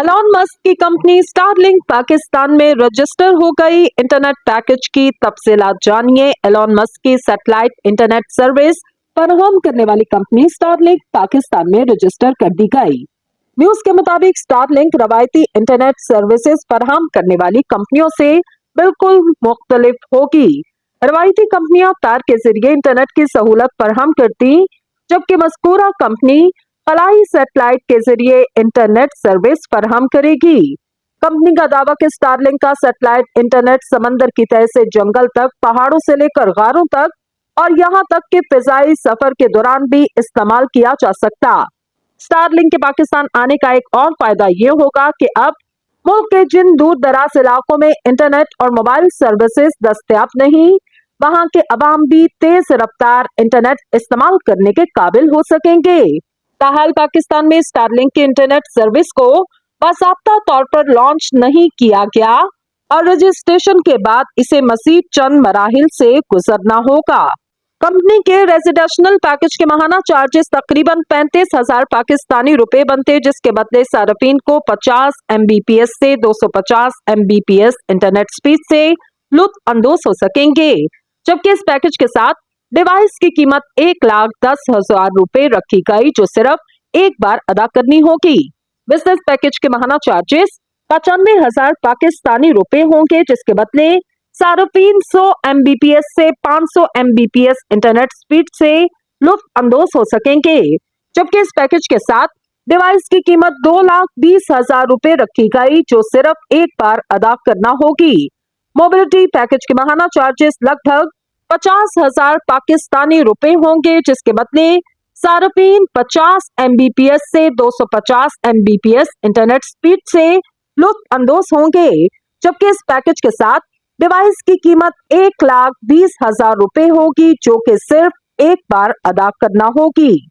Elon Musk की company Starlink Pakistan में register हो गई। इंटरनेट पैकेज की तफसीलात जानिए। एलॉन मस्क की सैटेलाइट इंटरनेट सर्विस फराहम करने वाली कंपनी स्टारलिंक पाकिस्तान में रजिस्टर कर दी गई। न्यूज के मुताबिक स्टारलिंक रवायती इंटरनेट सर्विसेज फराहम करने वाली कंपनियों से बिल्कुल मुख्तलिफ होगी। रवायती कंपनियां तार के जरिए इंटरनेट की सहूलत फराहम करती, जबकि मज़कूरा कंपनी खलाई सैटेलाइट के जरिए इंटरनेट सर्विस फराहम करेगी। कंपनी का दावा कि स्टारलिंक का सैटेलाइट इंटरनेट समंदर की तह से जंगल तक, पहाड़ों से लेकर गारों तक और यहाँ तक कि फिजाई सफर के दौरान भी इस्तेमाल किया जा सकता। स्टारलिंक के पाकिस्तान आने का एक और फायदा ये होगा कि अब मुल्क के जिन दूर दराज इलाकों में इंटरनेट और मोबाइल सर्विसेज दस्तयाब नहीं, वहां के अवाम भी तेज रफ्तार इंटरनेट इस्तेमाल करने के काबिल हो सकेंगे। ताहाल पाकिस्तान में स्टारलिंक की इंटरनेट सर्विस को बाकायदा तौर पर लॉन्च नहीं किया गया और रजिस्ट्रेशन के बाद इसे मजीद चंद मराहिल से गुजरना होगा। कंपनी के रेजिडेंशियल पैकेज के माहाना चार्जेस तकरीबन 35,000 पाकिस्तानी रुपए बनते, जिसके बदले सार्फिन को 50 MBPS से 250 MBPS इंटरनेट स्पीड से लुत्फ अंदोज हो सकेंगे। जबकि इस पैकेज के साथ डिवाइस की कीमत 1,10,000 रुपए रखी गई, जो सिर्फ एक बार अदा करनी होगी। बिजनेस पैकेज के माहाना चार्जेस 95,000 पाकिस्तानी रुपए होंगे, जिसके बदले सार्फिन 100 MBPS से 500 MBPS इंटरनेट स्पीड से लुत्फ अंदोज हो सकेंगे। जबकि इस पैकेज के साथ डिवाइस की कीमत 2,20,000 रुपए रखी गई, जो सिर्फ एक बार अदा करना होगी। मोबिलिटी पैकेज के माहाना चार्जेस लगभग 50,000 पाकिस्तानी रुपए होंगे, जिसके बदले सार्फिन 50 MBPS से 250 MBPS इंटरनेट स्पीड से लुत्फ अंदोज होंगे। जबकि इस पैकेज के साथ डिवाइस की कीमत 1,20,000 रुपए होगी, जो कि सिर्फ एक बार अदा करना होगी।